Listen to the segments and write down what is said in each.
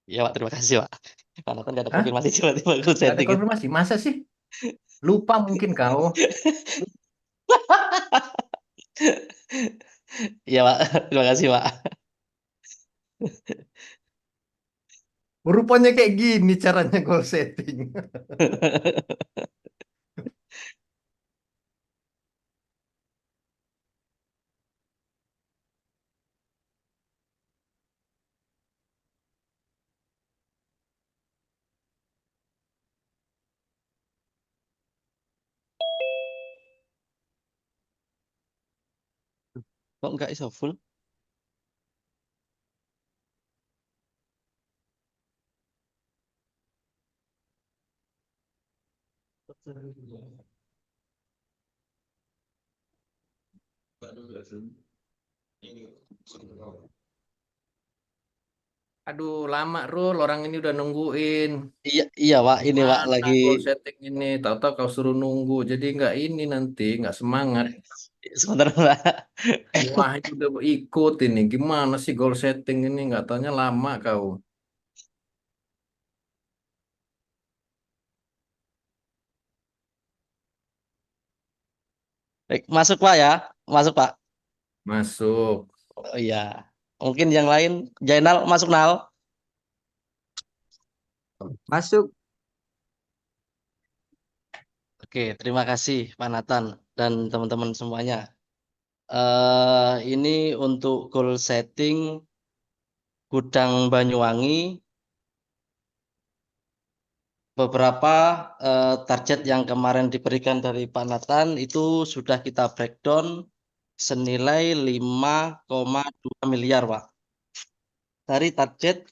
Iya, Pak, terima kasih, Pak. Karena kan nggak ada Hah? konfirmasi tiba-tiba aku Nggak ada setting itu. konfirmasi? Masa sih? Lupa mungkin kau. Iya, Pak. Terima kasih, Pak. Rupanya kayak gini caranya goal setting. Kok nggak iso full? Aduh, lama Rul. Orang ini udah nungguin. Iya, iya, Pak. Ini, Pak, Gimana lagi goal setting ini? Tahu-tahu kau suruh nunggu. Jadi nggak ini nanti, nggak semangat. sebentar, Pak. Wah, ini udah ikut ini. Gimana sih goal setting ini? Nggak taunya lama kau. Baik, masuk, Pak, ya. Masuk, Pak. Masuk. Oh, iya. Mungkin yang lain, Jainal masuk, Nal. Masuk. Oke, terima kasih Pak Nathan dan teman-teman semuanya. Ini untuk goal setting Gudang Banyuwangi, beberapa target yang kemarin diberikan dari Pak Nathan itu sudah kita breakdown senilai 5,2 miliar, Pak. Dari target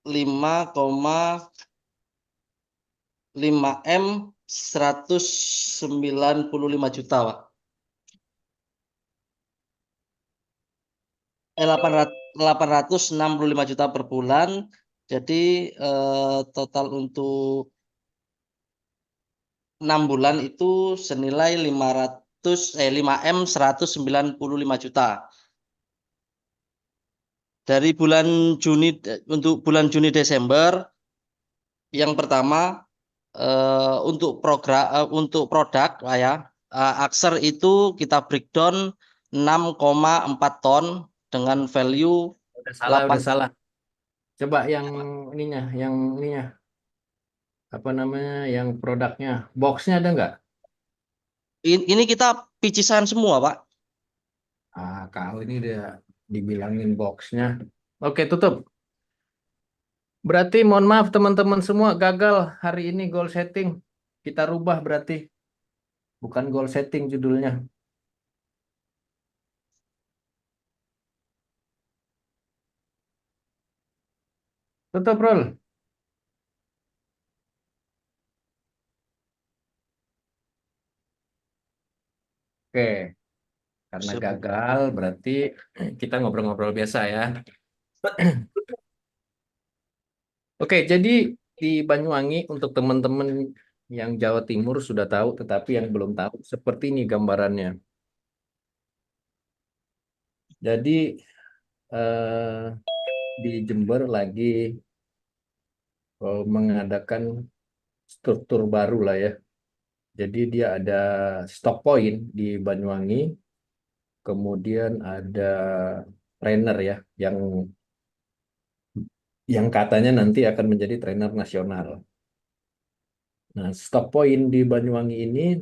5,5 M 195 juta, Pak. 865 juta per bulan. Jadi total untuk 6 bulan itu senilai 5M 195 juta. Dari bulan Juni untuk bulan Juni Desember yang pertama untuk produk lah ya. Akser itu kita breakdown 6,4 ton dengan value Udah salah, 8. udah salah. Coba yang ininya, apa namanya, yang produknya, boxnya ada nggak? Ini kita picisan semua, Pak. Ah, kau ini udah dibilangin boxnya. Oke, tutup. Berarti mohon maaf teman-teman semua gagal hari ini goal setting. Kita rubah berarti. Bukan goal setting judulnya. Tutup, Rul. Oke, karena gagal berarti kita ngobrol-ngobrol biasa ya. Oke, jadi di Banyuwangi untuk teman-teman yang Jawa Timur sudah tahu, tetapi yang belum tahu seperti ini gambarannya. Jadi eh, di Jember lagi mengadakan struktur baru lah ya. Jadi dia ada stock point di Banyuwangi, kemudian ada trainer ya yang katanya nanti akan menjadi trainer nasional. Nah, stock point di Banyuwangi ini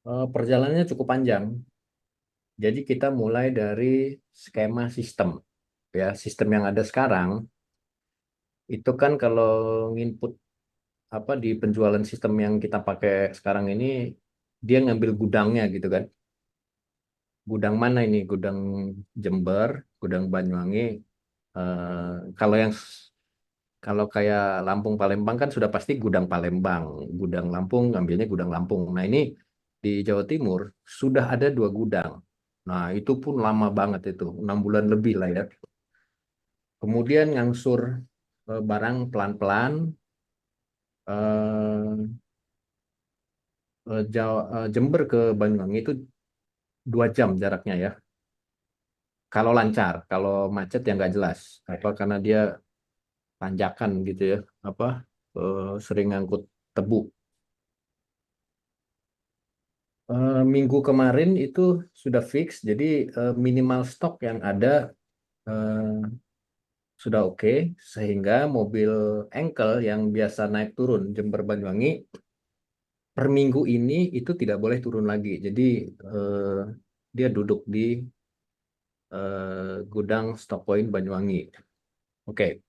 perjalanannya cukup panjang. Jadi kita mulai dari skema sistem ya, sistem yang ada sekarang itu kan kalau nginput apa di penjualan sistem yang kita pakai sekarang ini dia ngambil gudangnya gitu kan. Gudang mana ini? Gudang Jember, gudang Banyuwangi. Eh, kalau yang kalau kayak Lampung Palembang kan sudah pasti gudang Palembang, gudang Lampung ngambilnya gudang Lampung. Nah ini di Jawa Timur sudah ada 2 gudang. Nah itu pun lama banget itu, 6 bulan lebih lah ya. Kemudian ngangsur barang pelan-pelan. eh, Jember ke Banyuwangi itu 2 jam jaraknya ya. kalau lancar, kalau macet ya nggak jelas. Apa karena dia tanjakan gitu ya, apa sering ngangkut tebu. Minggu kemarin itu sudah fix, jadi minimal stok yang ada eh, sudah oke, sehingga mobil engkel yang biasa naik turun Jember Banyuwangi per minggu ini itu tidak boleh turun lagi. Jadi eh, dia duduk di gudang stok poin Banyuwangi. Oke,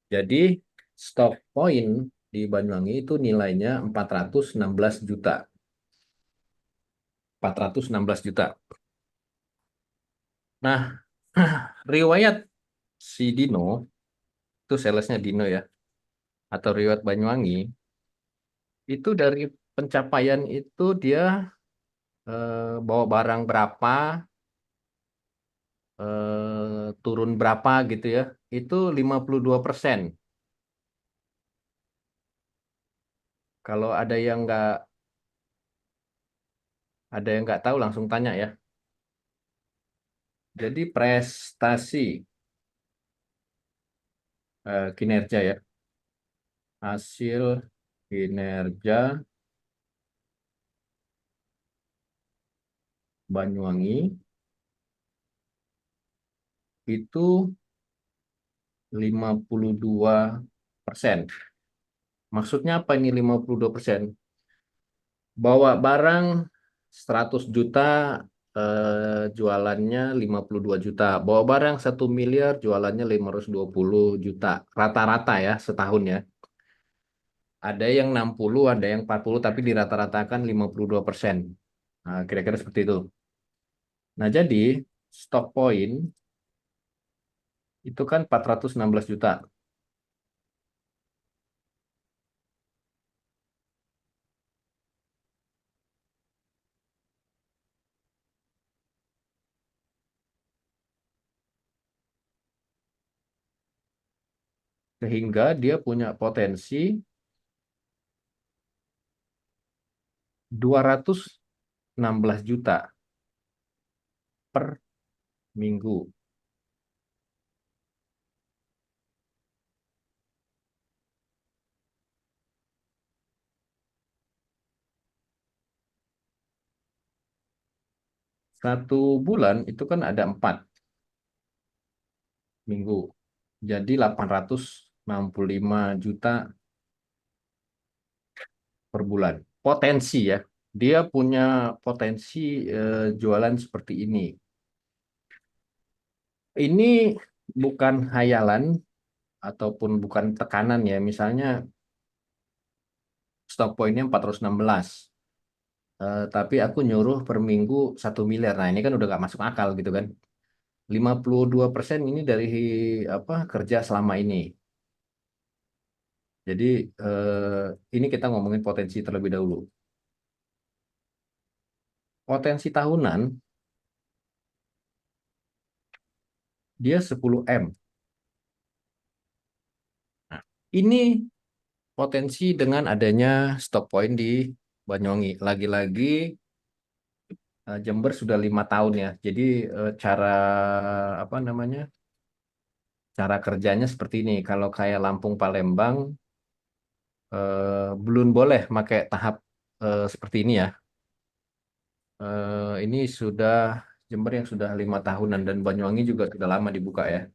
jadi stok poin di Banyuwangi itu nilainya 416 juta. 416 juta. Nah, riwayat si Dino, itu salesnya Dino ya, atau riwayat Banyuwangi, itu dari pencapaian itu dia bawa barang berapa, turun berapa gitu ya, itu 52%. Kalau ada yang nggak tahu langsung tanya ya. Jadi prestasi kinerja ya, hasil kinerja Banyuwangi itu 52%. Maksudnya apa ini 52%? Bawa barang 100 juta, jualannya 52 juta. Bawa barang 1 miliar, jualannya 520 juta. Rata-rata ya setahun ya. Ada yang 60, ada yang 40, tapi dirata-ratakan 52%. Nah, kira-kira seperti itu. Nah, jadi stock point itu kan 416 juta. Sehingga dia punya potensi 216 juta per minggu. Satu bulan itu kan ada 4 minggu. Jadi 865 juta per bulan. Potensi ya. Dia punya potensi jualan seperti ini. Ini bukan hayalan ataupun bukan tekanan ya. Misalnya stock pointnya 416. Tapi aku nyuruh per minggu 1 miliar. Nah ini kan udah gak masuk akal gitu kan. 52% ini dari apa kerja selama ini. Jadi ini kita ngomongin potensi terlebih dahulu. Potensi tahunan dia 10 M. Nah, ini potensi dengan adanya stop point di Banyuwangi. Lagi-lagi Jember sudah 5 tahun ya. Jadi cara apa namanya? Cara kerjanya seperti ini. Kalau kayak Lampung Palembang belum boleh pakai tahap seperti ini ya. Ini sudah Jember yang sudah 5 tahunan dan Banyuwangi juga sudah lama dibuka ya.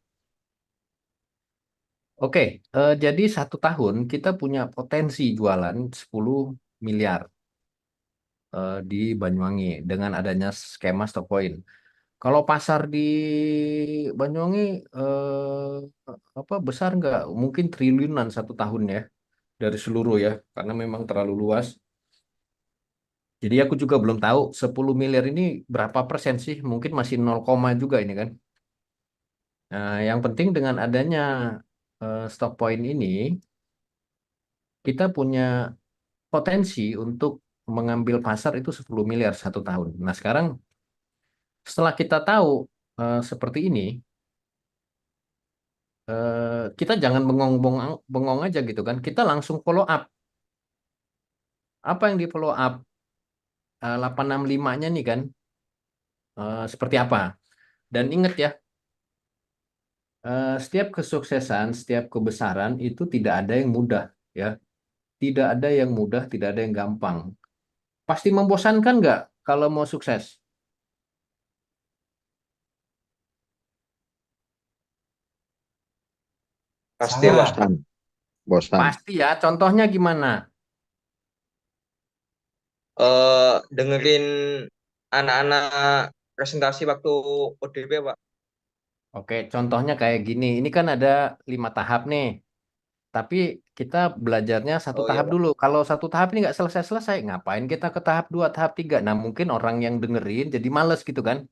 Oke, jadi 1 tahun kita punya potensi jualan 10 miliar di Banyuwangi dengan adanya skema stock point. Kalau pasar di Banyuwangi apa besar nggak? Mungkin triliunan 1 tahun ya dari seluruh ya, karena memang terlalu luas. Jadi aku juga belum tahu 10 miliar ini berapa persen sih? Mungkin masih 0, juga ini kan. Nah, yang penting dengan adanya stock point ini, kita punya potensi untuk mengambil pasar itu 10 miliar 1 tahun. Nah, sekarang setelah kita tahu seperti ini, kita jangan bengong-bengong bengong aja gitu kan. Kita langsung follow up. Apa yang di follow up 865-nya nih kan? Seperti apa? Dan ingat ya, setiap kesuksesan, setiap kebesaran itu tidak ada yang mudah, ya. Tidak ada yang mudah, tidak ada yang gampang. Pasti membosankan nggak kalau mau sukses? Pasti Salah. bosan, bosan. Pasti ya. Contohnya gimana? Dengerin anak-anak presentasi waktu ODP, Pak. Oke, contohnya kayak gini. Ini kan ada 5 tahap nih. Tapi kita belajarnya satu Oh iya, tahap Pak. dulu. Kalau satu tahap ini nggak selesai-selesai, ngapain kita ke tahap 2, tahap 3? Nah, mungkin orang yang dengerin jadi males gitu kan.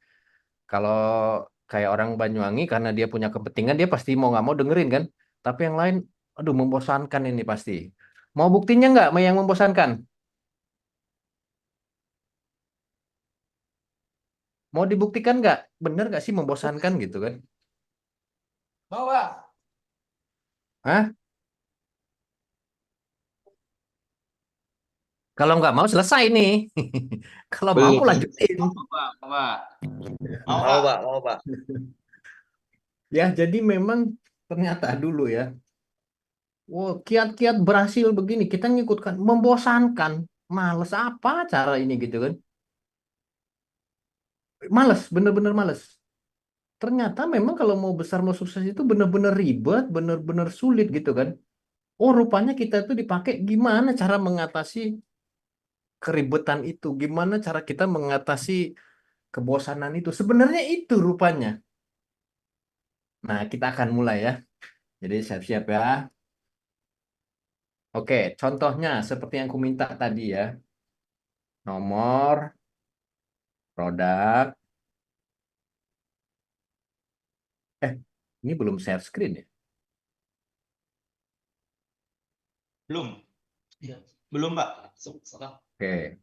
Kalau kayak orang Banyuwangi, karena dia punya kepentingan, dia pasti mau nggak mau dengerin kan. Tapi yang lain, aduh membosankan ini pasti. Mau buktinya nggak yang membosankan? Mau dibuktikan nggak? Bener nggak sih membosankan gitu kan? Mau, Pak? Hah? Kalau nggak mau selesai nih. Kalau mau Belum. lanjutin. Pak, Pak. Mau, Mau, Pak? Pak. Mau, Pak. Ya, jadi memang ternyata dulu ya. Wah, kiat-kiat berhasil begini kita ngikutkan membosankan. Males apa cara ini gitu kan? Males, bener-bener males. Ternyata memang kalau mau besar mau sukses itu bener-bener ribet, bener-bener sulit gitu kan? Oh, rupanya kita tuh dipakai gimana cara mengatasi keribetan itu? Gimana cara kita mengatasi kebosanan itu? Sebenarnya itu rupanya. Nah, kita akan mulai ya. Jadi siap-siap ya. Oke, contohnya seperti yang ku minta tadi ya. Nomor, produk. Eh, ini belum share screen ya? Belum. Iya. Belum, Pak. Salah. Oke,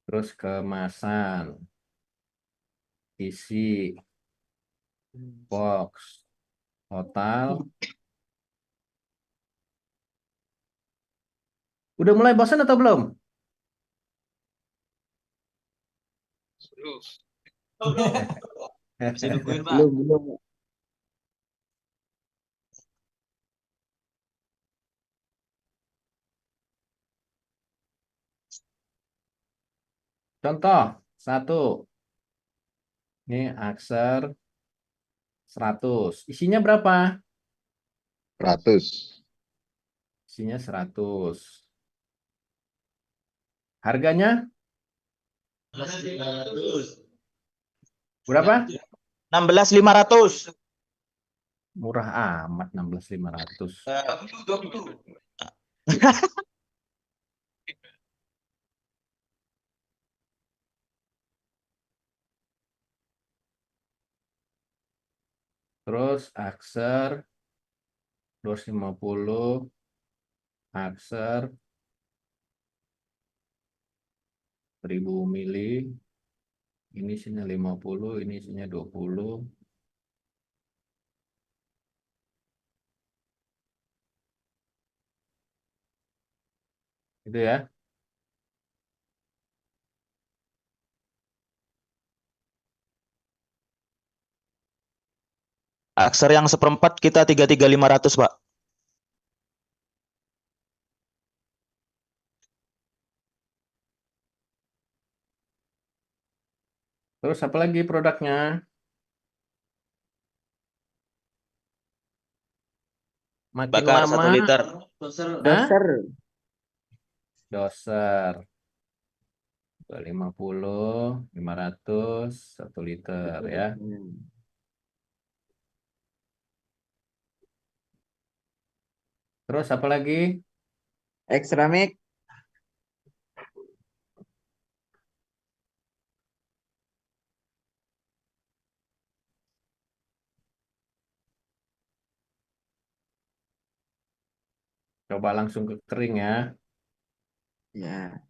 terus kemasan, isi, box, total. Udah mulai bosan atau belum? Oh, belum. Masih nungguin, Pak. Belum, belum. Contoh, satu. Ini Aksar 100. Isinya berapa? 100. Isinya 100. Harganya 16.500. berapa? 16.500. Murah amat 16.500. Terus Aksar 250. Aksar 1000 mili. Ini isinya 50, ini isinya 20. Itu ya. Aksar yang seperempat kita 33.500, Pak. Terus apa lagi produknya? Makin Bakar lama, 1 liter. Hah? Doser. Doser 250, 500, 1 liter ya. Terus apa lagi? Ekstramik. Coba langsung ke kering ya. Ya,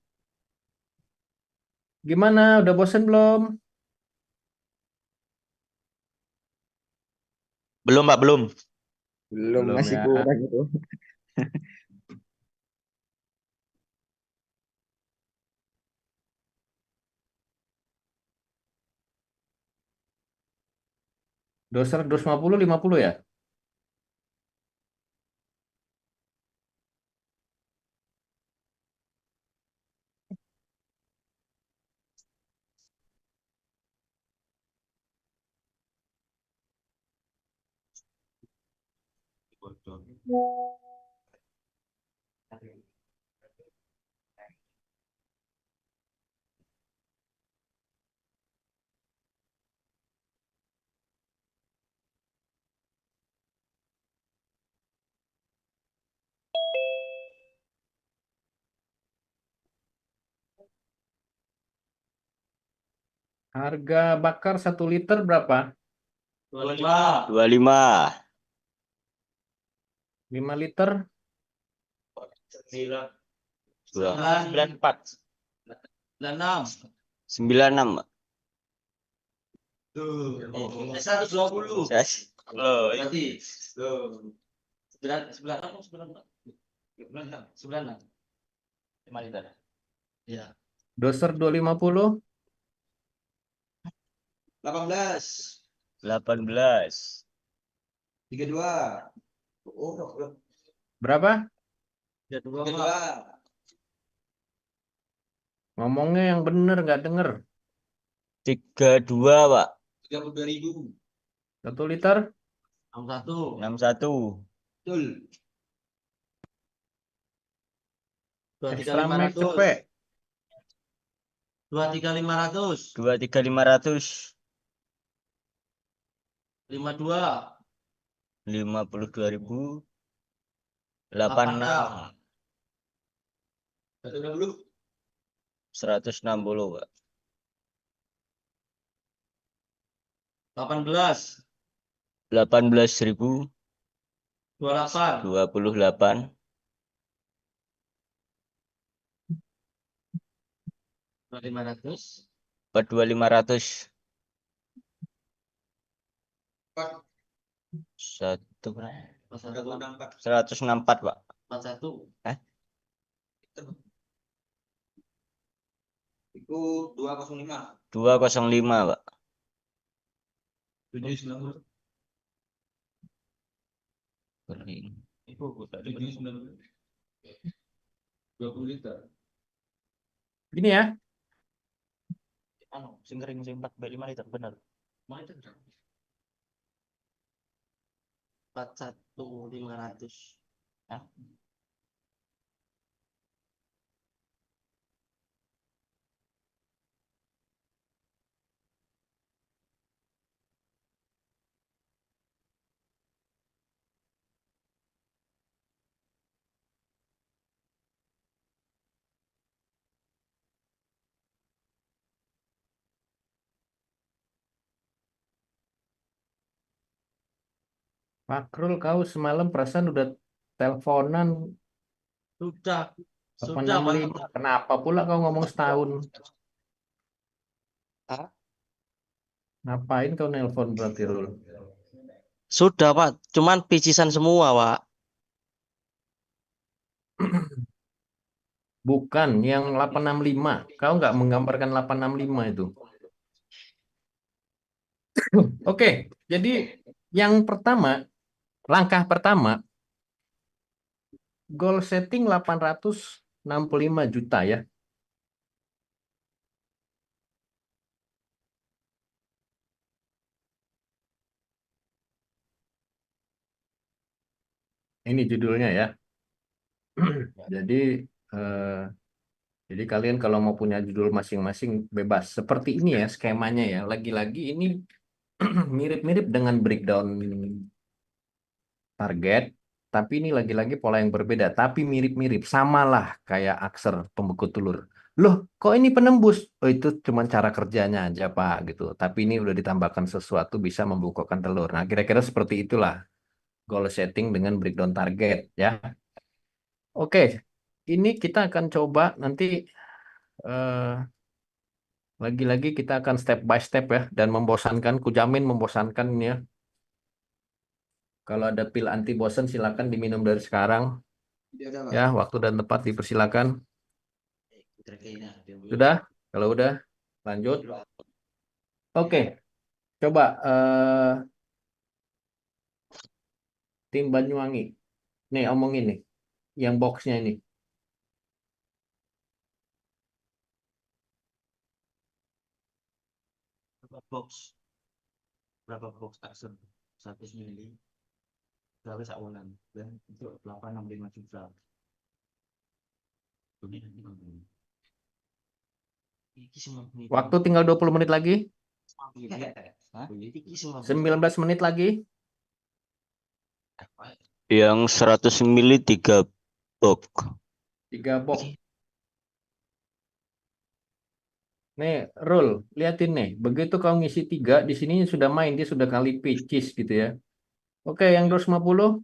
Gimana? Udah bosen belum? Belum, Pak, belum. belum, Belum masih ya. kurang itu. Doser 250 50 ya? Harga bakar 1 liter berapa? 25. 25. 5 liter 94. 96. 96, Pak. Tuh. 120. Oh, Berarti. Tuh. 96. 96. 5 liter. Iya. doser 250 18. 18. 32. berapa? 32. Ngomongnya yang bener nggak denger. 32, Pak. 32.000. 1 liter 61. 61. Betul. extra max 23.500. cepet. 23.500. 23.500. 52. 52.000. 86. 160. 160, Pak. 18. 18.000. 28. 28. 500. 42.500. 164, Pak. 41. Hah? Itu 205. 205, Pak. 790. Kering. Itu 790. 20 liter. Gini ya, Anu, sing kering sing 4,5 liter bener. Mana itu berapa? 41.500. Hah? Pak Krul, kau semalam perasaan udah teleponan Sudah. Sudah, 865. Pak. Kenapa pula kau ngomong setahun? Hah? Ngapain kau nelpon berarti, Rul? Sudah, Pak. Cuman picisan semua, Pak. Bukan, yang 865. Kau nggak menggambarkan 865 itu. Oke, jadi yang pertama, langkah pertama, goal setting 865 juta ya. Ini judulnya ya. Jadi eh, jadi kalian kalau mau punya judul masing-masing bebas. Seperti ini ya skemanya ya. Lagi-lagi ini mirip-mirip dengan breakdown target, tapi ini lagi-lagi pola yang berbeda. Tapi mirip-mirip, samalah kayak Akser pembeku telur. Loh, kok ini penembus? Oh, itu cuma cara kerjanya aja, Pak, gitu. Tapi ini udah ditambahkan sesuatu bisa membukukan telur. Nah, kira-kira seperti itulah goal setting dengan breakdown target ya. Oke, ini kita akan coba nanti eh, lagi-lagi kita akan step by step ya dan membosankan, kujamin membosankan ini ya. Kalau ada pil anti bosan silakan diminum dari sekarang ya, waktu dan tempat dipersilakan. Sudah? Kalau udah lanjut. Oke, coba tim Banyuwangi. Nih, omongin nih. Yang boxnya ini. Berapa box? Berapa box Axer? 100 mili. Gawe sak wulan. Dan itu 865 juta. Iki semua Waktu tinggal 20 menit lagi. Hah? Iki semua 19 menit lagi. Yang 100 mili 3 box. 3 box. Nih, Rul, liatin nih. Begitu kau ngisi 3, di sini sudah main. Dia sudah kali pitches gitu ya. Oke, yang 250.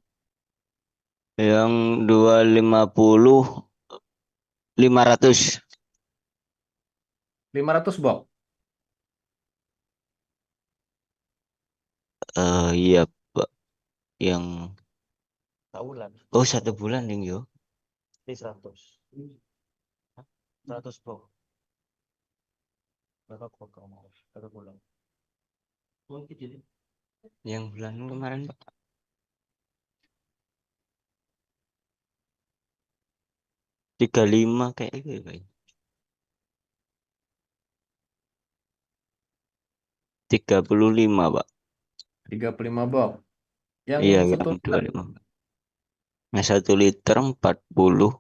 Yang 250 500. 500 box. Iya, Pak. Yang sak wulan. oh 1 bulan ding yo. Di 100. Hah? 100 box. Berapa box kamu mau? Berapa bulan? Oh, itu jadi Yang bulan kemarin, Pak. 35 kayak gitu, Pak. 35, Pak. 35 box. Yang Iya, 1 yang liter. 25. Yang 1 liter 40.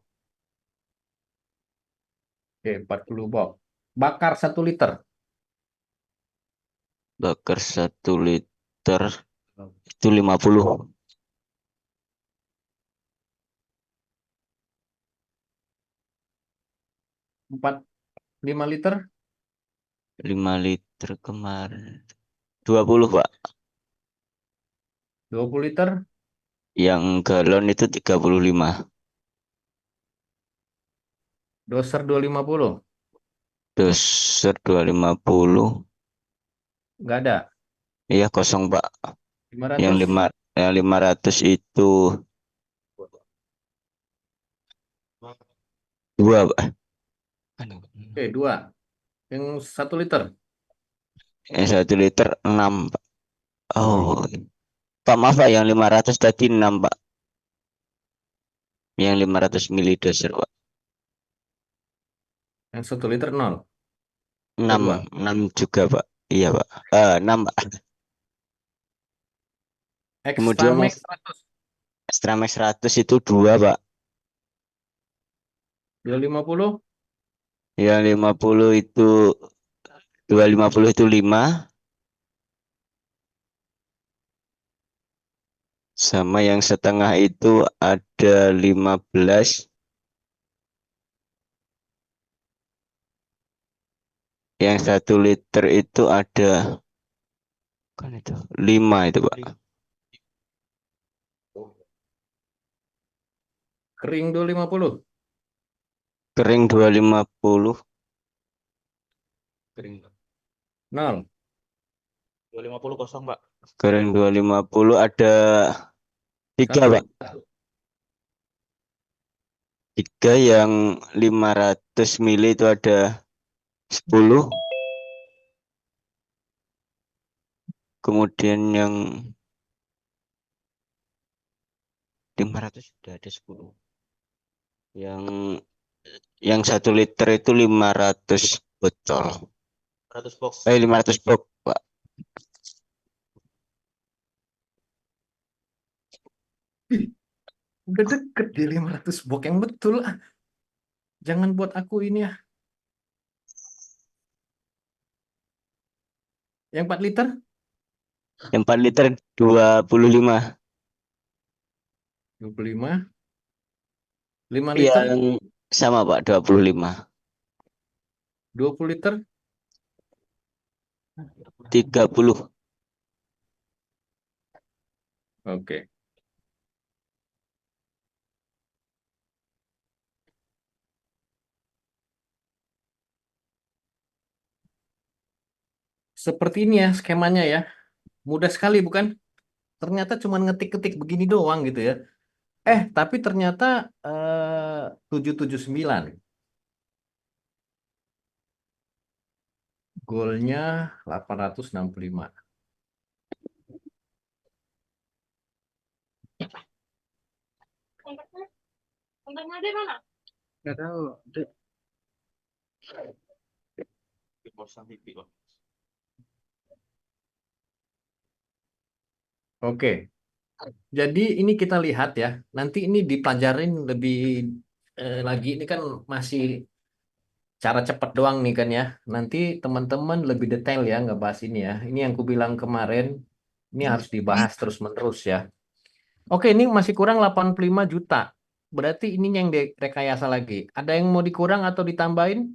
Oke, 40 box. Bakar 1 liter. Bakar 1 liter itu 50. 5 liter. 5 liter kemarin 20, Pak. 20 liter. Yang galon itu 35. Doser 250. Doser 250. Nggak ada. Iya kosong, Pak. 500. Yang 500 itu 2, Pak. Oke, 2. Yang 1 liter. Yang 1 liter 6, Pak. Oh, Pak, maaf, Pak. Yang 500 tadi 6, Pak. Yang 500 mili doser, Pak. Yang 1 liter 0. 6, Kedua. 6 juga, Pak. Iya, Pak. 6, Pak. Extra Kemudian Max 100. Extra Max 100 itu 2, Pak. 250. Yang 50 itu 250 itu 5. Sama yang setengah itu ada 15. Yang 1 liter itu ada kan itu 5 itu, Pak. Kering 250. Kering 250. kering. 0. 250 kosong, Pak. Kering 250 ada 3, 1. Pak. 3 yang 500 mili itu ada 10. Kemudian yang 500 sudah ada 10. Yang 1 liter itu 500 botol. 100 box. 500 box, Pak. Udah deket di 500 box yang betul. Jangan buat aku ini ya. Yang 4 liter. Yang 4 liter 25. 25. 5 liter. Yang sama, Pak, 25. 20 liter. 30. Oke. Seperti ini ya skemanya ya. Mudah sekali bukan? Ternyata cuma ngetik-ketik begini doang gitu ya. Tapi ternyata 779. Golnya 865. Nggak tahu. Di Bosan TV kok. Oke. Jadi ini kita lihat ya. Nanti ini dipelajarin lebih lagi. Ini kan masih cara cepat doang nih kan ya. Nanti teman-teman lebih detail ya ngebahas ini ya. Ini yang ku bilang kemarin. Ini harus dibahas terus-menerus ya. Oke, ini masih kurang 85 juta. Berarti ini yang direkayasa lagi. Ada yang mau dikurang atau ditambahin?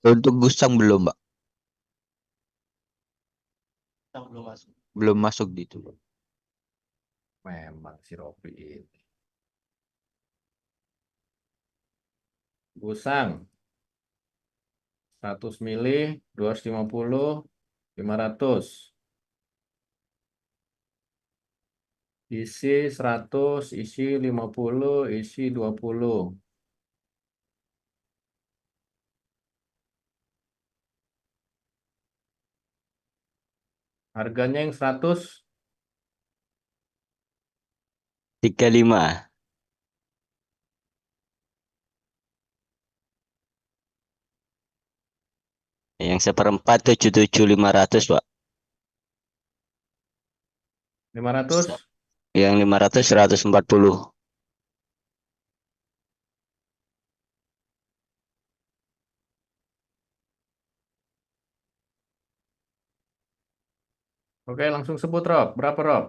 Untuk Gusang belum, Pak. Yang belum masuk. Belum masuk di itu. Memang si Rofi ini. Gusang 100 mili, 250, 500. Isi 100, isi 50, isi 20. Harganya yang 100 35. Yang seperempat 77.500, Pak. 500. Yang 500 140. Oke, langsung sebut Rob. Berapa Rob?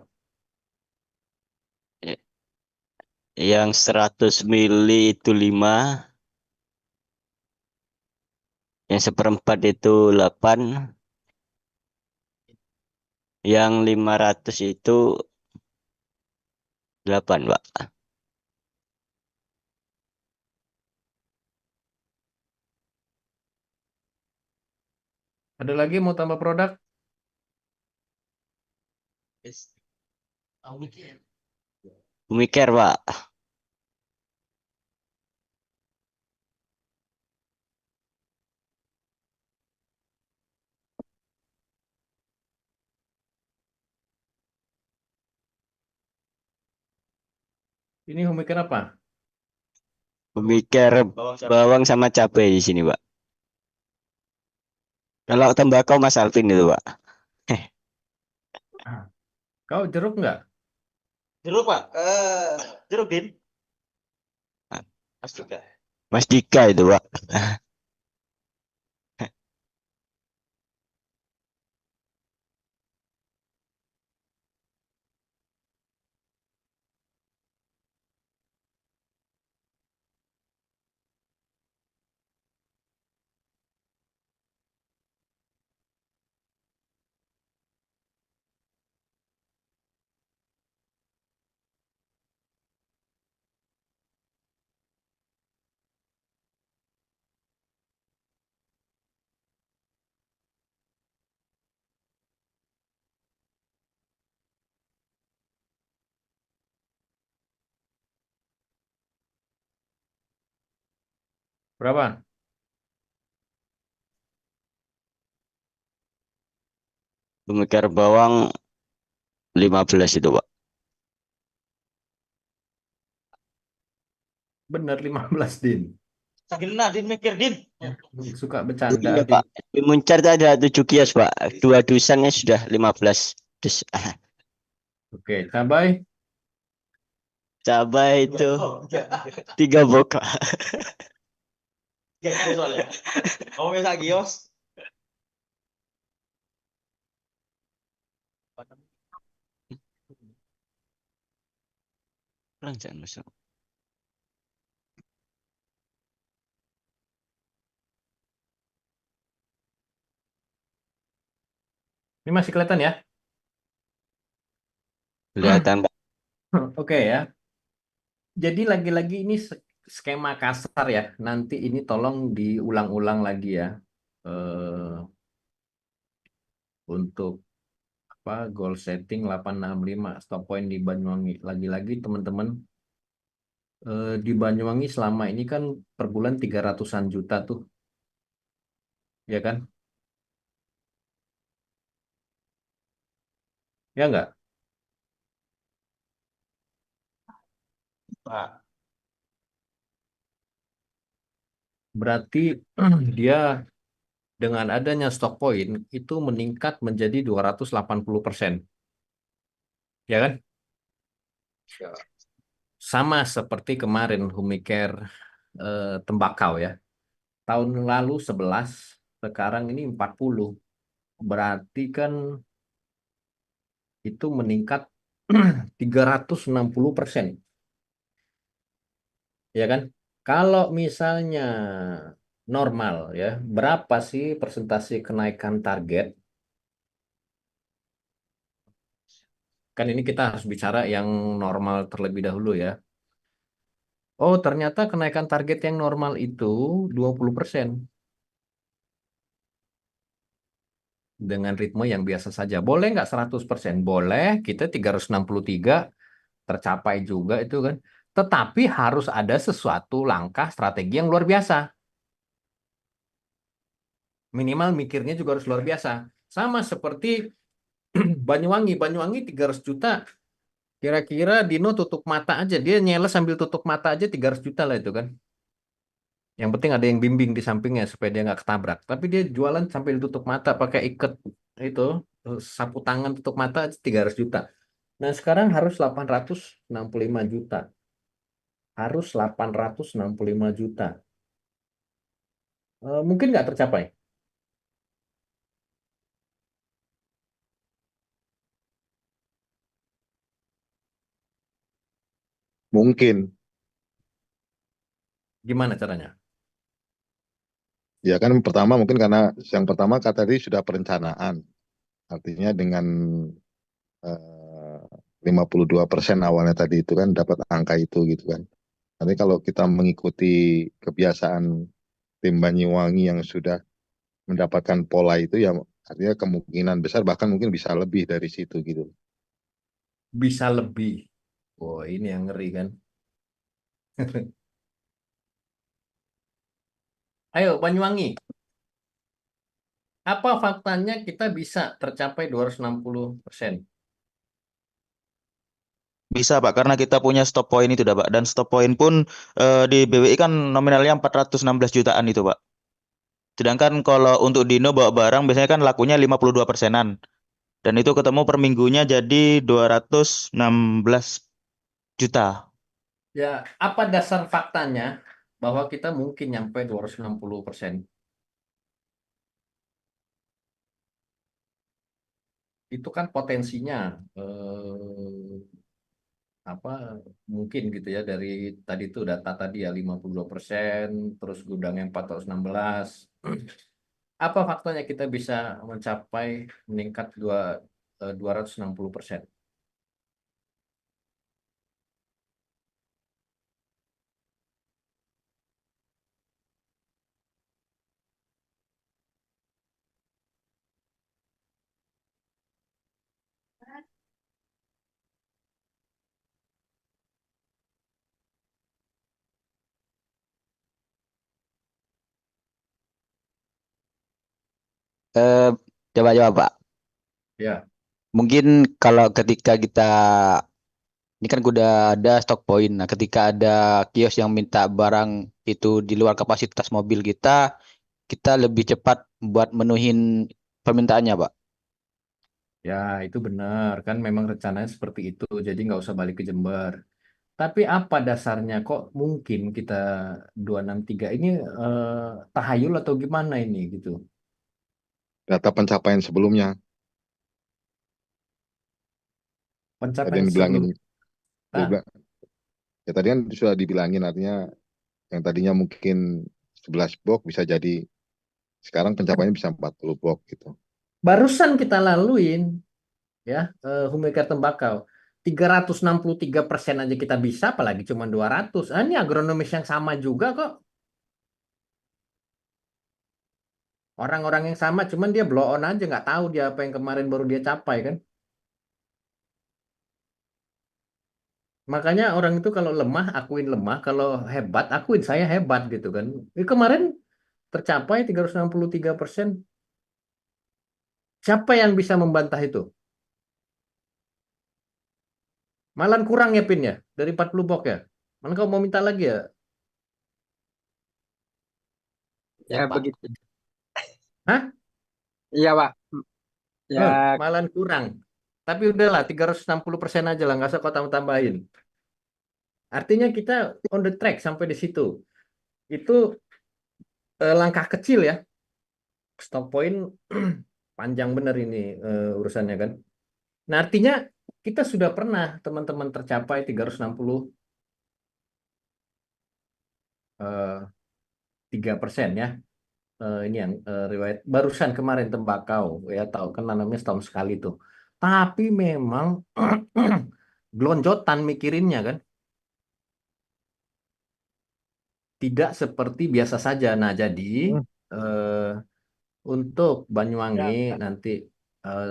Yang 100 mili itu 5. Yang seperempat itu 8. Yang 500 itu 8, Pak. Ada lagi mau tambah produk? Mikir, Pak. Ini mikir apa? Mikir bawang sama cabai di sini, Pak. Kalau tembakau Mas Alvin itu, Pak. Kau jeruk nggak? Jeruk, Pak. Jeruk, Din. Astaga. Mas Dika itu, Pak. Berapa? Mikir bawang 15 itu, Pak. Bener 15 Din. Sakina, Din mikir, Din. Suka bercanda Iya, Din. Pak. Di Muncar itu ada 7 kios, Pak. 2 dusannya sudah 15 dus. Oke, cabai. Cabai itu 3 bok. Gak soalnya. Kamu bisa kios. Kurang jangan masuk. Ini masih kelihatan ya? Kelihatan, Pak. Oke ya. Jadi lagi-lagi ini skema kasar ya. Nanti ini tolong diulang-ulang lagi ya. Eh, untuk apa goal setting 865 stop point di Banyuwangi. Lagi-lagi teman-teman di Banyuwangi selama ini kan per bulan 300-an juta tuh. Ya kan? Ya enggak? Pak. Berarti dia dengan adanya stock point itu meningkat menjadi 280%. Ya kan? Sama seperti kemarin Humicare tembakau ya. Tahun lalu 11, sekarang ini 40. Berarti kan itu meningkat 360%. Ya kan? Kalau misalnya normal ya, berapa sih persentase kenaikan target? Kan ini kita harus bicara yang normal terlebih dahulu ya. Oh, ternyata kenaikan target yang normal itu 20% dengan ritme yang biasa saja. Boleh nggak 100%? Boleh, kita 363 tercapai juga itu kan. Tetapi harus ada sesuatu langkah strategi yang luar biasa. Minimal mikirnya juga harus luar biasa. Sama seperti Banyuwangi. Banyuwangi 300 juta. Kira-kira Dino tutup mata aja. Dia nyeles sambil tutup mata aja 300 juta lah itu kan. Yang penting ada yang bimbing di sampingnya supaya dia nggak ketabrak. Tapi dia jualan sambil tutup mata pakai ikat itu sapu tangan tutup mata aja 300 juta. Nah sekarang harus 865 juta. Harus 865 juta. Mungkin nggak tercapai. Mungkin. Gimana caranya? Ya kan pertama mungkin karena yang pertama kata tadi sudah perencanaan. Artinya dengan 52% awalnya tadi itu kan dapat angka itu gitu kan. Nanti kalau kita mengikuti kebiasaan tim Banyuwangi yang sudah mendapatkan pola itu ya artinya kemungkinan besar bahkan mungkin bisa lebih dari situ gitu. Bisa lebih. Oh ini yang ngeri kan. Ayo Banyuwangi. Apa faktanya kita bisa tercapai 260%? Bisa Pak, karena kita punya stop point itu dah Pak. Dan stop point pun di BWI kan nominalnya 416 jutaan itu Pak. Sedangkan kalau untuk Dino bawa barang biasanya kan lakunya 52%-an. Dan itu ketemu per minggunya jadi 216 juta. Ya, apa dasar faktanya bahwa kita mungkin nyampe 260%? Itu kan potensinya apa mungkin gitu ya dari tadi itu data tadi ya 52%, terus gudangnya 416. Apa faktanya kita bisa mencapai meningkat 260%? Eh, coba Pak. Ya, Mungkin kalau ketika kita ini kan udah ada stok poin. Nah, ketika ada kios yang minta barang itu di luar kapasitas mobil kita lebih cepat buat menuhin permintaannya, Pak. ya itu benar kan memang rencananya seperti itu. Jadi nggak usah balik ke Jember. Tapi apa dasarnya kok mungkin kita 263 ini tahayul atau gimana ini gitu? Data pencapaian sebelumnya tadi Pencapaian yang sebelum dibilangin ah, ya tadi kan sudah dibilangin artinya yang tadinya mungkin 11 box bisa jadi sekarang pencapaiannya bisa 40 box gitu. barusan kita laluin ya Humekar Tembakau 363% aja kita bisa apalagi cuma 200. Ah, ini agronomis yang sama juga kok. Orang-orang yang sama cuman dia blow on aja nggak tahu dia apa yang kemarin baru dia capai kan. Makanya orang itu kalau lemah akuin lemah, kalau hebat akuin saya hebat gitu kan. Kemarin tercapai 363%. Siapa yang bisa membantah itu? Malah kurang ya Pin ya dari 40 box ya. Mana kau mau minta lagi ya? Ya Ya, Pak. begitu. Hah? Iya, Pak. Ya, Malahan kurang. Tapi udahlah, 360% aja lah, nggak usah kau tambah-tambahin. Artinya kita on the track sampai di situ. Itu langkah kecil ya. Stop point panjang bener ini urusannya kan. Nah, artinya kita sudah pernah teman-teman tercapai 363% ya. Ini yang riwayat barusan kemarin tembakau ya, tahu kan nanamnya setahun sekali tuh. Tapi memang gelonjotan mikirinnya kan, tidak seperti biasa saja. Nah, jadi eh, untuk Banyuwangi nanti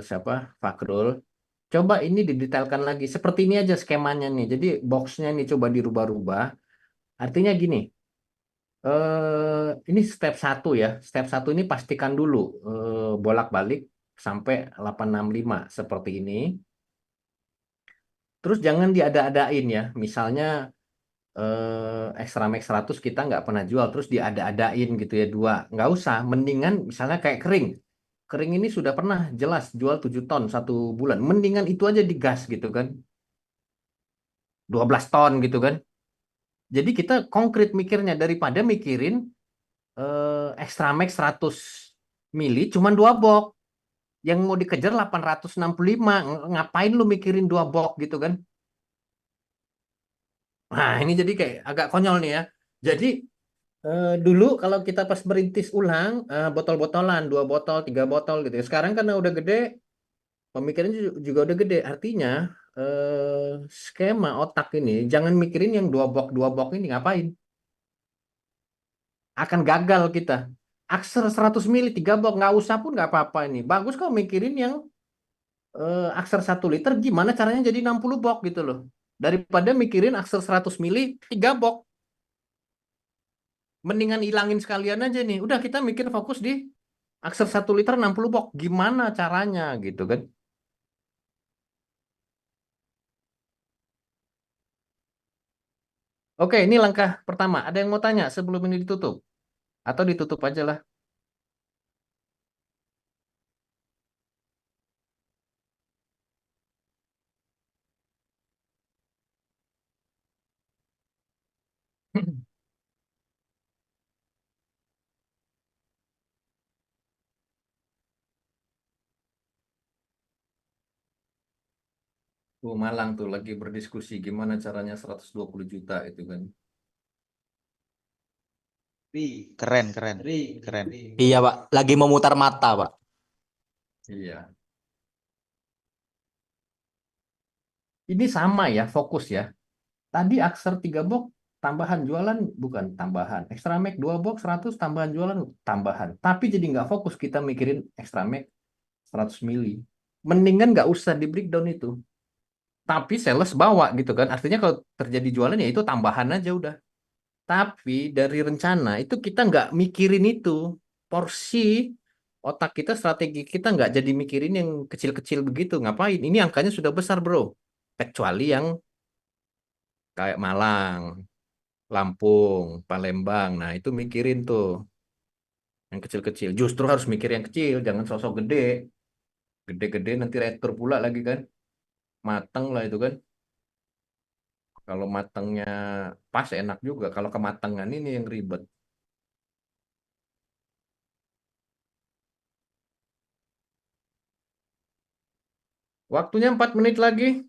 siapa Fakrul, coba ini didetailkan lagi. Seperti ini aja skemanya nih. Jadi boxnya nih coba dirubah-rubah. Artinya gini, ini step satu ya. Step satu ini pastikan dulu bolak-balik sampai 865 seperti ini. Terus jangan diada-adain ya. Misalnya Extra Max 100 kita nggak pernah jual, terus diada-adain gitu ya dua. Nggak usah. Mendingan misalnya kayak kering. Kering ini sudah pernah jelas jual 7 ton 1 bulan. Mendingan itu aja digas gitu kan. 12 ton gitu kan. Jadi kita konkret mikirnya daripada mikirin Extra Max 100 mili cuman 2 box. Yang mau dikejar 865. Ngapain lu mikirin 2 box gitu kan? Nah, ini jadi kayak agak konyol nih ya. Jadi dulu kalau kita pas merintis ulang botol-botolan 2 botol 3 botol gitu ya. Sekarang karena udah gede, pemikirannya juga udah gede. Artinya skema otak ini jangan mikirin yang 2 box ini ngapain? Akan gagal kita. Akser 100 mili 3 box nggak usah pun nggak apa-apa ini. Bagus kau mikirin yang akser 1 liter gimana caranya jadi 60 box gitu loh. Daripada mikirin akser 100 mili 3 box. Mendingan hilangin sekalian aja nih. Udah kita mikir fokus di akser 1 liter 60 box. Gimana caranya gitu kan. Oke, ini langkah pertama. Ada yang mau tanya sebelum ini ditutup? Atau ditutup aja lah. Tuh Malang tuh lagi berdiskusi gimana caranya 120 juta itu kan. Keren, keren, keren. Iya, Pak. Lagi memutar mata, Pak. Iya. Ini sama ya fokus ya. Tadi Akser 3 box tambahan jualan bukan tambahan. Extra Max 2 box 100 tambahan jualan tambahan. Tapi jadi nggak fokus kita mikirin Extra Max 100 mili. Mendingan nggak usah di breakdown itu. Tapi sales bawa gitu kan. Artinya kalau terjadi jualan ya itu tambahan aja udah. Tapi dari rencana itu kita nggak mikirin itu. Porsi otak kita, strategi kita nggak jadi mikirin yang kecil-kecil begitu. Ngapain? Ini angkanya sudah besar bro. Kecuali yang kayak Malang, Lampung, Palembang. Nah itu mikirin tuh yang kecil-kecil. Justru harus mikir yang kecil. Jangan sosok gede. Gede-gede nanti retur pula lagi kan. Mateng lah itu kan. Kalau matangnya pas enak juga. Kalau kematangan ini yang ribet. Waktunya 4 menit lagi.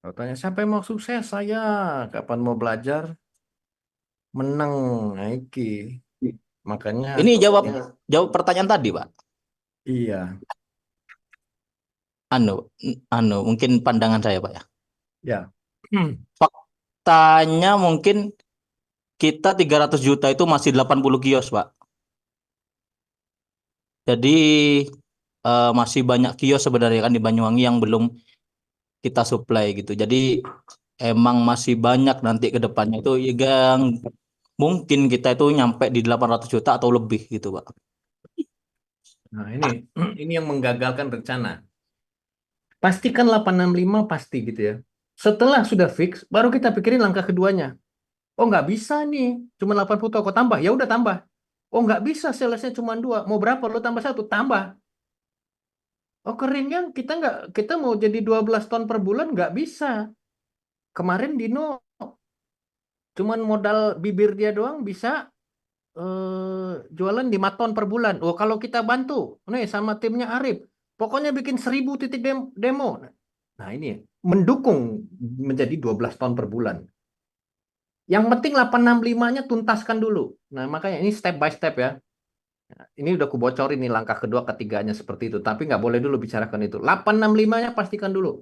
Kalau tanya siapa yang mau sukses? Saya. Kapan mau belajar? Menang. Nah, iki. Makanya Ini jawab pertanyaan tadi, Pak. iya, Mungkin pandangan saya, Pak ya. ya. Faktanya mungkin kita 300 juta itu masih 80 kios, Pak. Jadi masih banyak kios sebenarnya kan di Banyuwangi yang belum kita supply gitu. Jadi emang masih banyak nanti ke depannya itu yang mungkin kita itu nyampe di 800 juta atau lebih gitu, Pak. Nah, ini yang menggagalkan rencana. Pastikan 865 pasti gitu ya. Setelah sudah fix, baru kita pikirin langkah keduanya. Oh, nggak bisa nih, cuma 80 toko tambah. Ya udah tambah. Oh, nggak bisa, salesnya cuma 2. Mau berapa? Lo tambah 1, tambah. Oh, kering kan? Kita mau jadi 12 ton per bulan nggak bisa. Kemarin Dino cuman modal bibir dia doang bisa jualan 5 ton per bulan. Oh, kalau kita bantu, nih sama timnya Arif, pokoknya bikin 1000 titik demo. Nah, ini mendukung menjadi 12 ton per bulan. Yang penting 865-nya tuntaskan dulu. Nah, makanya ini step by step ya. Ini udah kubocorin nih langkah kedua ketiganya seperti itu. Tapi nggak boleh dulu bicarakan itu. 865-nya pastikan dulu.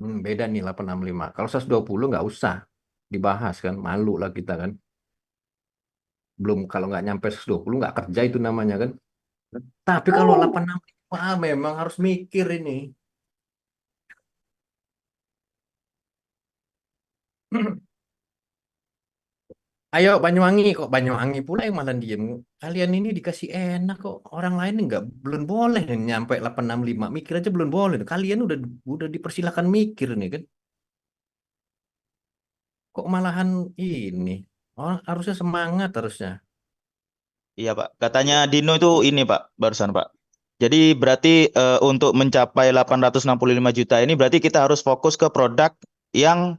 Beda nih 865. Kalau 120 nggak usah dibahas kan. Malu lah kita kan. Belum kalau nggak nyampe 120 nggak kerja itu namanya kan. Tapi kalau 865 memang harus mikir ini. Ayo Banyuwangi, kok Banyuwangi pula yang malah diem. Kalian ini dikasih enak kok. Orang lain nggak belum boleh nih nyampe 865. Mikir aja belum boleh. Kalian udah dipersilakan mikir nih kan. Kok malahan ini? Oh, harusnya semangat harusnya. Iya Pak, katanya Dino itu ini Pak, barusan Pak. Jadi berarti untuk mencapai 865 juta ini berarti kita harus fokus ke produk yang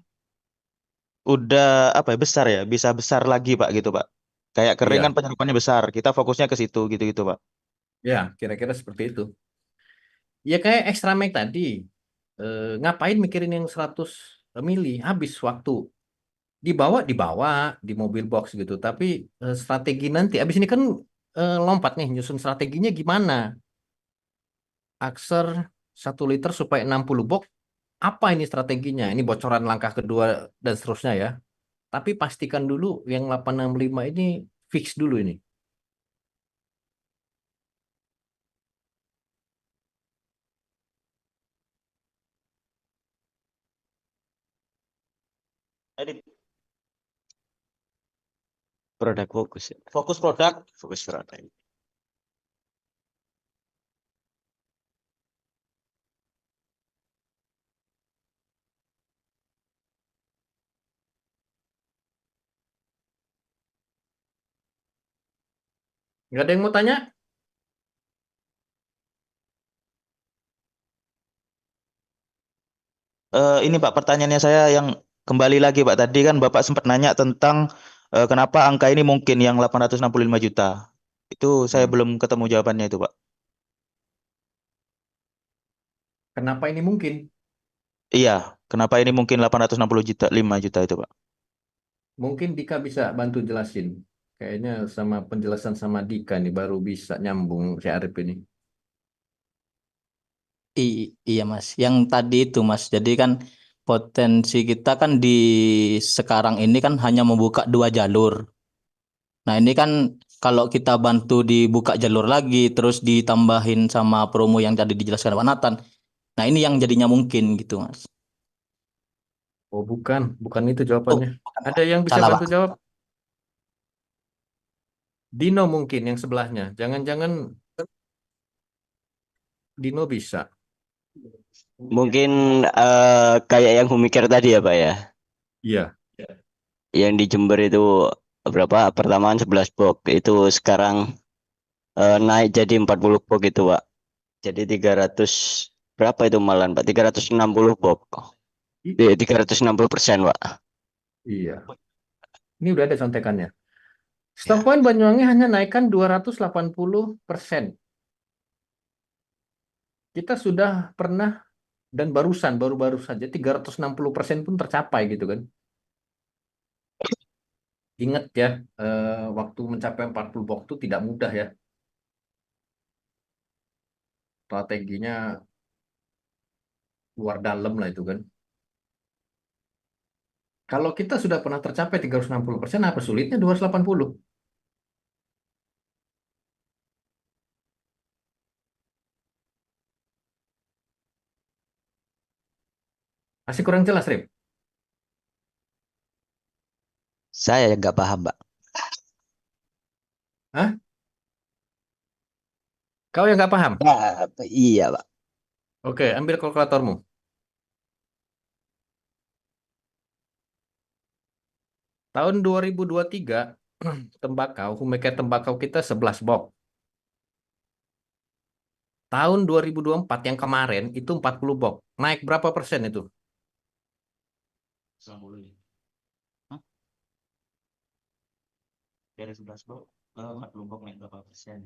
udah apa ya besar ya, bisa besar lagi Pak gitu Pak. Kayak kering kan Iya, penyeluruhannya besar, kita fokusnya ke situ gitu-gitu Pak. ya kira-kira seperti itu. Ya kayak extra make tadi. Ngapain mikirin yang 100 mili? Habis waktu. Dibawa di mobil box gitu. Tapi strategi nanti, abis ini kan lompat nih, nyusun strateginya gimana? Akser 1 liter supaya 60 box. Apa ini strateginya? Ini bocoran langkah kedua dan seterusnya ya. Tapi pastikan dulu yang 865 ini fix dulu ini. Jadi Produk fokus ya. fokus produk. Fokus produk. Nggak ada yang mau tanya? Ini Pak, pertanyaannya saya yang kembali lagi Pak. Tadi kan Bapak sempat nanya tentang kenapa angka ini mungkin yang 865 juta. Itu saya Hmm. belum ketemu jawabannya itu Pak. Kenapa ini mungkin? Iya, kenapa ini mungkin 860 juta, 5 juta itu Pak? Mungkin Dika bisa bantu jelasin. Kayaknya sama penjelasan sama Dika nih baru bisa nyambung si Arif ini. Iya Mas, yang tadi itu Mas. Jadi kan potensi kita kan di sekarang ini kan hanya membuka 2 jalur. Nah ini kan kalau kita bantu dibuka jalur lagi, terus ditambahin sama promo yang tadi dijelaskan Pak Nathan. Nah ini yang jadinya mungkin gitu Mas. Oh bukan itu Oh, jawabannya. Ada yang bisa salah Pak. bantu jawab? Dino mungkin yang sebelahnya. Jangan-jangan Dino bisa. Mungkin kayak yang Humikir tadi ya Pak ya. Iya. Yang di Jember itu berapa? Pertamaan 11 box. Itu sekarang naik jadi 40 box itu Pak. Jadi 300 berapa itu malahan Pak? 360 box. I- 360% Pak. Iya. Ini udah ada contekannya. Stock Ya. point Banyuwangi hanya naikkan 280%. Kita sudah pernah dan baru-baru saja 360% pun tercapai gitu kan. ingat ya, waktu mencapai 40 box itu tidak mudah ya. Strateginya luar dalam lah itu kan. Kalau kita sudah pernah tercapai 360%, apa sulitnya 280? Masih kurang jelas, Rip? Saya yang nggak paham, Pak. Hah? Kau yang nggak paham? Iya, Pak. Oke, ambil kalkulatormu. Tahun 2023, homemaker tembakau kita 11 box. Tahun 2024 yang kemarin itu 40 box. Naik berapa persen itu? 90. Hah? Dari 11 blok ke 40 blok naik berapa persen?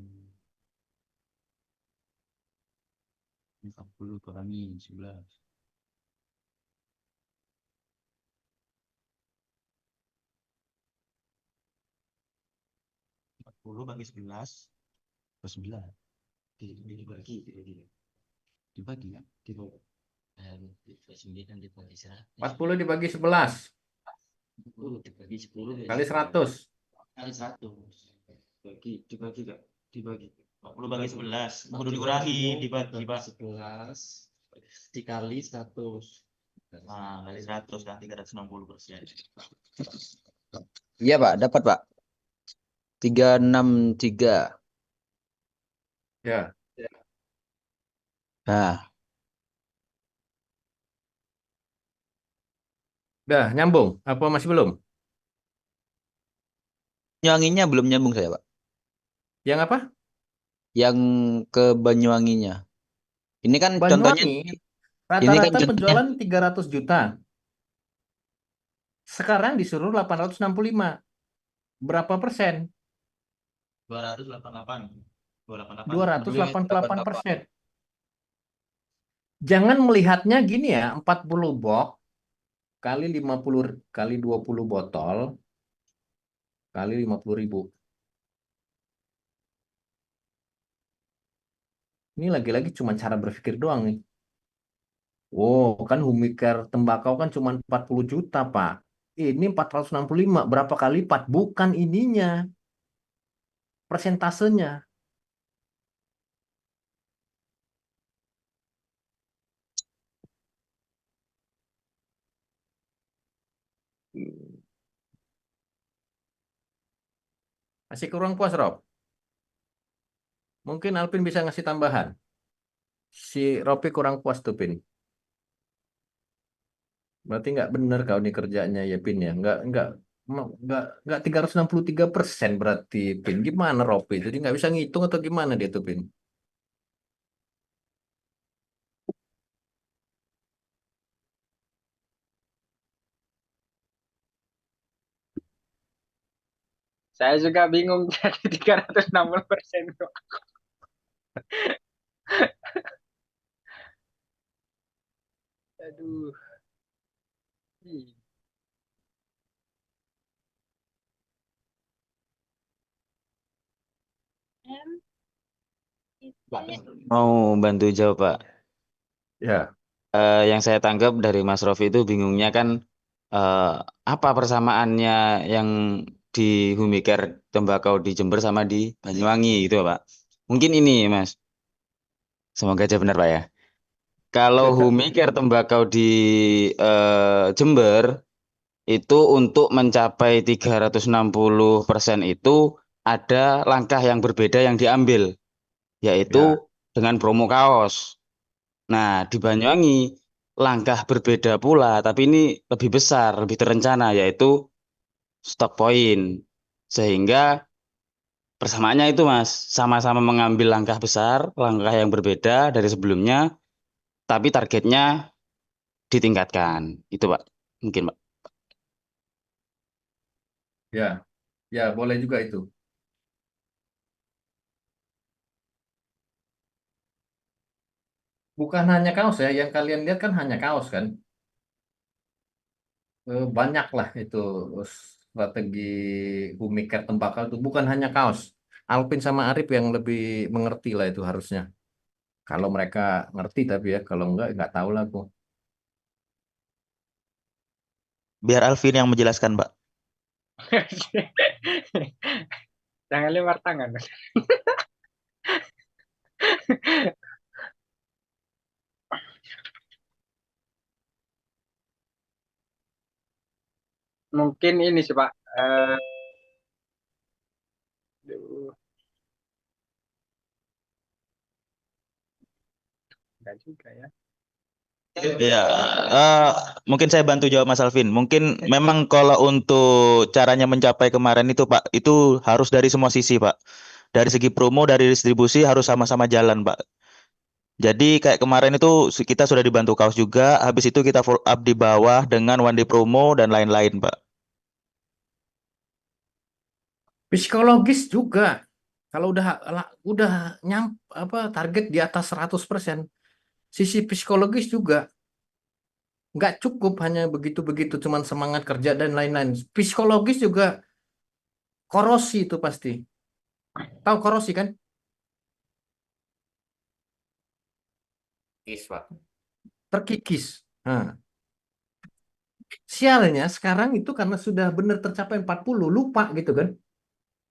40 kurangi 11. 40 bagi 11 ke 9. Dibagi ya. Dibagi. 9 dibagi 100. 40 dibagi 11 Dibagi 10 kali 100. kali 100. Dibagi enggak? Dibagi. 40 bagi 11. Kudu dikurangi dibagi, Pak. 11 dikali 100. Nah, kali 100 kan 360%. Iya, Pak. Dapat, Pak. 363. Ya, Nah, udah nyambung. Apa masih belum? Banyuwanginya belum nyambung saya, Pak. Yang apa? Yang ke Banyuwanginya. Ini kan contohnya, Banyuwangi, ini kan rata-rata contohnya. penjualan 300 juta. Sekarang disuruh 865. Berapa persen? 288. 288%. Jangan melihatnya gini ya, 40 box kali 50 kali 20 botol kali 50.000. Ini lagi-lagi cuma cara berpikir doang nih. Oh, kan Humikar tembakau kan cuma 40 juta, Pak. Ini 465. Berapa kali lipat? Bukan ininya, persentasenya. Masih kurang puas, Rob? Mungkin Alvin bisa ngasih tambahan. Si Ropi kurang puas tuh, Pin. Berarti nggak bener kau nih kerjanya ya, Pin ya. Nggak 363% berarti, Pin. Gimana Ropi? Jadi nggak bisa ngitung atau gimana dia tuh, Pin? Saya juga bingung jadi 360%. Aduh. Ih. Mau bantu jawab, Pak. Ya, Yang saya tangkap dari Mas Rofi itu bingungnya kan eh, apa persamaannya yang di Humicare tembakau di Jember sama di Banyuwangi gitu, Pak. Mungkin ini, Mas. Semoga aja benar, Pak ya. Kalau Humicare tembakau di Jember itu untuk mencapai 360% itu ada langkah yang berbeda yang diambil, yaitu ya, dengan promo kaos. Nah, di Banyuwangi langkah berbeda pula, tapi ini lebih besar, lebih terencana, yaitu stop point. Sehingga persamaannya itu, Mas, sama-sama mengambil langkah besar, langkah yang berbeda dari sebelumnya, tapi targetnya ditingkatkan. Itu, Pak. Mungkin, Pak. ya, ya, boleh juga itu. Bukan hanya kaos ya, yang kalian lihat kan hanya kaos kan. Banyak lah itu strategi pemikat tembakau itu bukan hanya kaos. Alpin sama Arif yang lebih mengerti lah itu harusnya. Kalau mereka ngerti tapi ya, kalau nggak tahu lah aku. Biar Alvin yang menjelaskan, Pak. Jangan lempar tangan. Mungkin ini sih Pak. Aduh, enggak juga ya. Ya, mungkin saya bantu jawab Mas Alvin. Mungkin memang kalau untuk caranya mencapai kemarin itu Pak, itu harus dari semua sisi Pak. Dari segi promo, dari distribusi harus sama-sama jalan Pak. Jadi kayak kemarin itu kita sudah dibantu kaos juga, habis itu kita follow up di bawah dengan one day promo dan lain-lain Pak. Psikologis juga. Kalau udah target di atas 100%, sisi psikologis juga nggak cukup hanya begitu-begitu cuman semangat kerja dan lain-lain. Psikologis juga korosi itu pasti. Tahu korosi kan? Kikis, Pak. Terkikis. Nah, sialnya sekarang itu karena sudah benar tercapai 40, lupa gitu kan.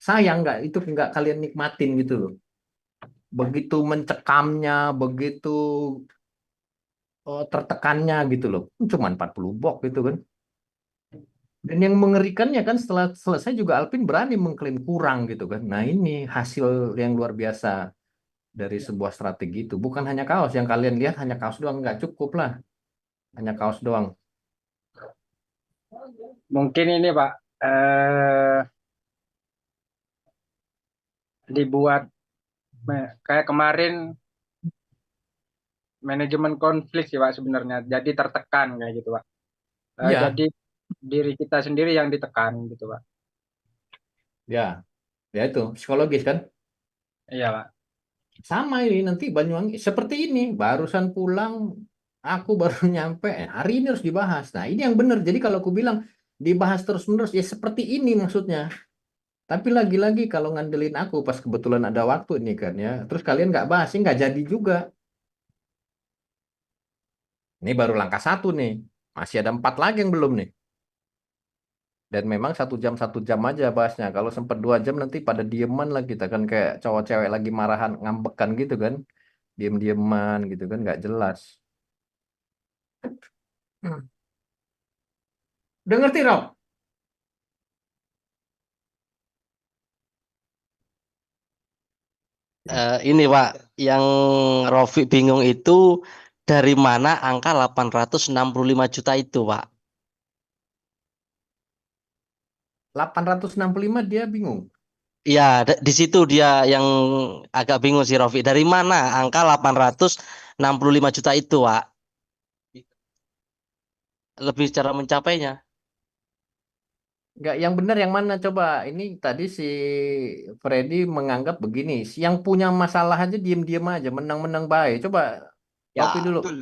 Sayang nggak itu nggak kalian nikmatin gitu loh. Begitu mencekamnya, begitu tertekannya gitu loh. Cuman 40 box gitu kan. Dan yang mengerikannya kan setelah selesai juga Alpin berani mengklaim kurang gitu kan. Nah ini hasil yang luar biasa dari sebuah strategi itu. Bukan hanya kaos yang kalian lihat hanya kaos doang nggak cukup lah. Hanya kaos doang. Mungkin ini Pak. Dibuat kayak kemarin manajemen konflik sih Pak sebenarnya. Jadi tertekan kayak gitu Pak. Iya, Jadi diri kita sendiri yang ditekan gitu Pak. ya, ya itu psikologis kan. Iya Pak. Sama ini nanti Banyuwangi seperti ini. Barusan pulang, aku baru nyampe. Hari ini harus dibahas. Nah ini yang benar. Jadi kalau aku bilang dibahas terus-menerus ya seperti ini maksudnya. Tapi lagi-lagi kalau ngandelin aku pas kebetulan ada waktu ini kan ya. Terus kalian nggak bahas, ya nggak jadi juga. Ini baru langkah 1 nih. Masih ada 4 lagi yang belum nih. Dan memang 1 jam aja bahasnya. Kalau sempat 2 jam nanti pada dieman lah kita kan kayak cowok cewek lagi marahan ngambekan gitu kan. Diem-dieman gitu kan nggak jelas. Hmm. Udah ngerti Rob? Ini Pak, yang Rofi bingung itu dari mana angka 865 juta itu Pak? 865 dia bingung. Iya, di situ dia yang agak bingung si Rofi. Dari mana angka 865 juta itu Pak? Lebih cara mencapainya. Nggak, yang benar yang mana coba? Ini tadi si Freddy menganggap begini, si yang punya masalah aja diem-diem aja, menang-menang baik. Coba Ya, Rofi dulu. betul.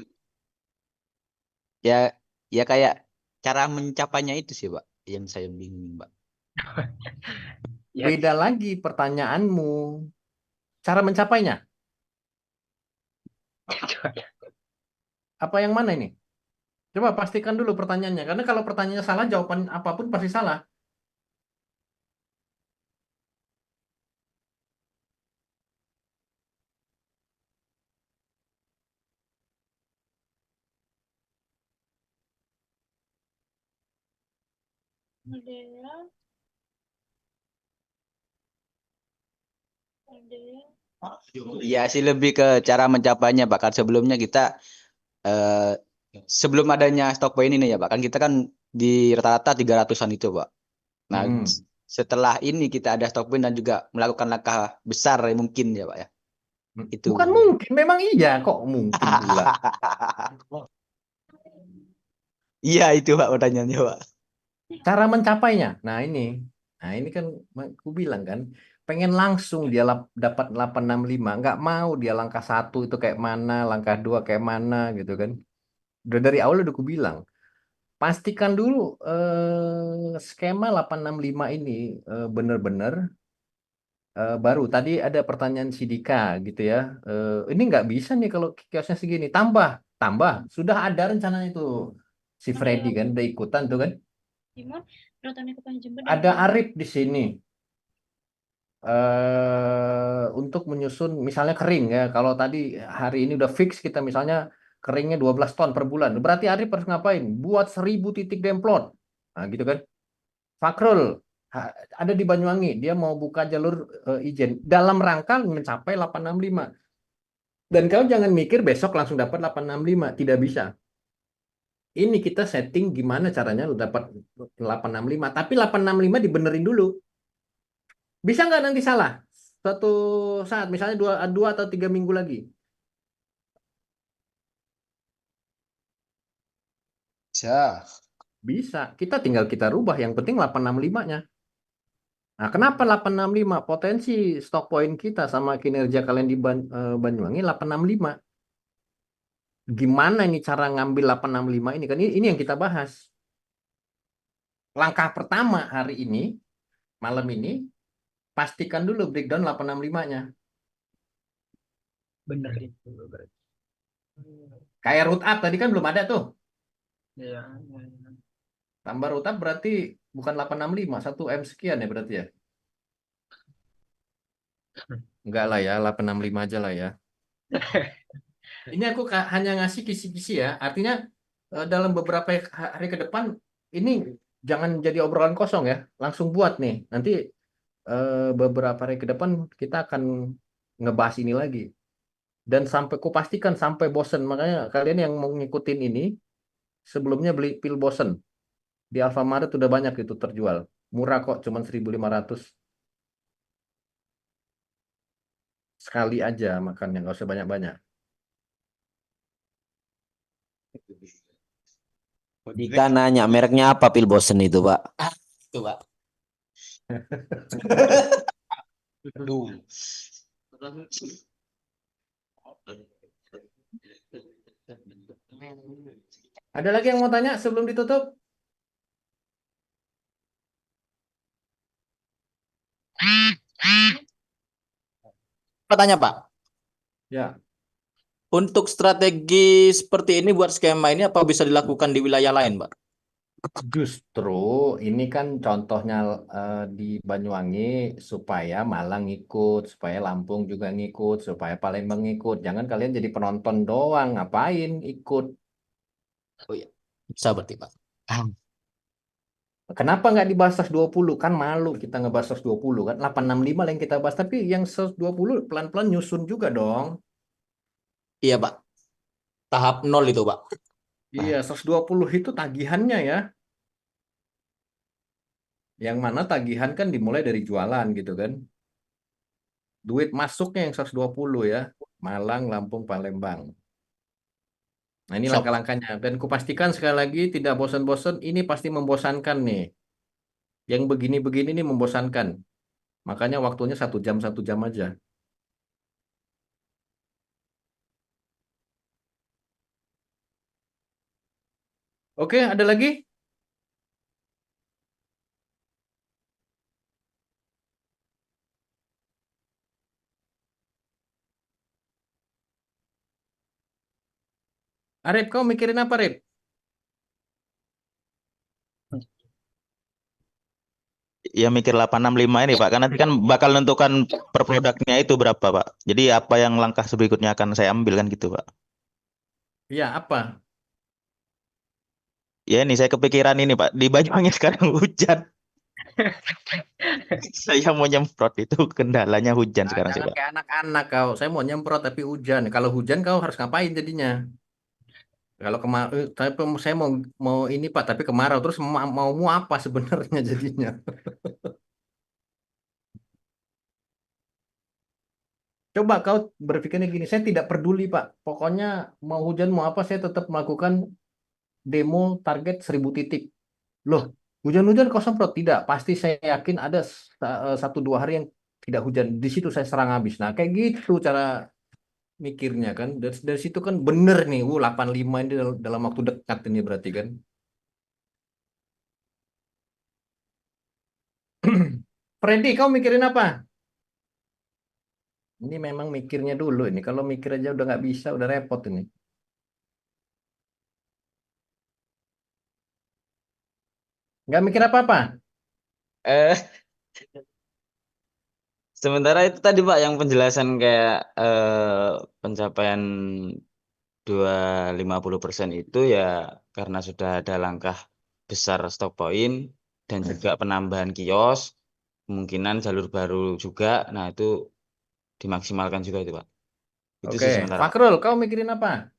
Ya, ya kayak cara mencapainya itu sih, Pak, yang saya bingung, Pak. Ya, Beda lagi pertanyaanmu. Cara mencapainya. Apa yang mana ini? Coba pastikan dulu pertanyaannya. Karena kalau pertanyaannya salah, jawaban apapun pasti salah. Iya sih lebih ke cara mencapainya, Pak. Kan sebelumnya kita eh, sebelum adanya stok poin ini ya, Pak. Kan kita kan di rata-rata 300-an itu, Pak. Nah, Hmm. setelah ini kita ada stok poin dan juga melakukan langkah besar mungkin ya, Pak ya. Itu. Bukan mungkin, memang iya kok mungkin pula. Iya itu Pak pertanyaannya, Pak. Cara mencapainya. Nah ini kan aku bilang kan, pengen langsung dia dapat 865, nggak mau dia langkah 1 itu kayak mana, langkah 2 kayak mana gitu kan. Udah dari awal udah aku bilang. pastikan dulu skema 865 ini benar-benar baru. Tadi ada pertanyaan si Dika gitu ya. Ini nggak bisa nih kalau kiosnya segini. Tambah, tambah. Sudah ada rencananya itu. Si Freddy kan udah ikutan tuh kan. Ada Arif di sini. Untuk menyusun misalnya kering ya. Kalau tadi hari ini udah fix kita misalnya keringnya 12 ton per bulan. Berarti Arif harus ngapain? Buat 1000 titik demplot. Nah, gitu kan. Fakrul ada di Banyuwangi, dia mau buka jalur izin dalam rangka mencapai 865. Dan kau jangan mikir besok langsung dapat 865, tidak bisa. Ini kita setting gimana caranya lu dapat 865, tapi 865 dibenerin dulu. Bisa nggak nanti salah? Suatu saat, misalnya dua atau 3 minggu lagi. Bisa. Bisa. Kita tinggal kita rubah. Yang penting 865-nya. Nah, kenapa 865? Potensi stock point kita sama kinerja kalian di Banyuwangi 865. Gimana ini cara ngambil 865 ini? Kan ini yang kita bahas. Langkah pertama hari ini, malam ini, pastikan dulu breakdown 865-nya. Bener itu berarti. Kayak root up tadi kan belum ada tuh. Iya. Tambah root up berarti bukan 865, 1M sekian ya berarti ya. Enggak lah ya, 865 aja lah ya. Ini aku hanya ngasih kisi-kisi ya. Artinya dalam beberapa hari ke depan ini jangan jadi obrolan kosong ya. Langsung buat nih. Nanti beberapa hari ke depan kita akan ngebahas ini lagi. Dan sampai kupastikan sampai bosen. Makanya kalian yang mau ngikutin ini sebelumnya beli pil bosen. Di Alfamaret udah banyak itu terjual. Murah kok, cuman 1.500. Sekali aja makannya, nggak usah banyak-banyak. Dika nanya mereknya apa pil bosen itu, Pak? Itu, Pak. Aduh. Ada lagi yang mau tanya sebelum ditutup? Tanya, Pak. Ya. Untuk strategi seperti ini buat skema ini apa bisa dilakukan di wilayah lain, Pak? Justru ini kan contohnya di Banyuwangi supaya Malang ikut, supaya Lampung juga ngikut, supaya Palembang ngikut. Jangan kalian jadi penonton doang, ngapain ikut? Oh iya, bisa berarti, Pak. Kenapa nggak dibahas 120? Kan malu kita ngebahas 120 kan. 865 lah yang kita bahas, tapi yang 120 pelan-pelan nyusun juga dong. Iya, Pak. Tahap 0 itu, Pak. Iya, 120 itu tagihannya ya. Yang mana tagihan kan dimulai dari jualan gitu kan. Duit masuknya yang 120 ya. Malang, Lampung, Palembang. Nah, ini Siap. langkah-langkahnya. Dan kupastikan sekali lagi tidak bosan-bosan, ini pasti membosankan nih. Yang begini-begini ini membosankan. Makanya waktunya 1 jam aja. Oke, ada lagi? Arif, kau mikirin apa, Arif? Ya mikir 865 ini Pak, karena nanti kan bakal menentukan per produknya itu berapa Pak. Jadi apa yang langkah berikutnya akan saya ambil kan gitu Pak. Iya, apa? Ya ini saya kepikiran ini Pak, di Banyuwangi sekarang hujan. Saya mau nyemprot itu kendalanya hujan Nah, sekarang sih jangan Pak. kayak anak-anak kau. Saya mau nyemprot tapi hujan. Kalau hujan kau harus ngapain jadinya? Kalau tapi saya mau ini Pak, tapi kemarau terus mau apa sebenarnya jadinya? Coba kau berpikirnya gini, saya tidak peduli Pak. Pokoknya mau hujan mau apa saya tetap melakukan demo target 1000 titik. Loh, hujan-hujan kau semprot? Tidak, pasti saya yakin ada 1-2 hari yang tidak hujan. Di situ saya serang habis. Nah, kayak gitu cara mikirnya kan. Dari situ kan bener nih, 85 ini dalam waktu dekat ini berarti kan. Freddy, kau mikirin apa? Ini memang mikirnya dulu ini. Kalau mikir aja udah nggak bisa, udah repot ini. Nggak mikir apa-apa. Eh, sementara itu tadi Pak yang penjelasan kayak pencapaian 250% itu ya karena sudah ada langkah besar stok poin dan juga penambahan kios, kemungkinan jalur baru juga. Nah, itu dimaksimalkan juga itu Pak. Itu Oke, sih sementara Pak. Fakrul, kau mikirin apa?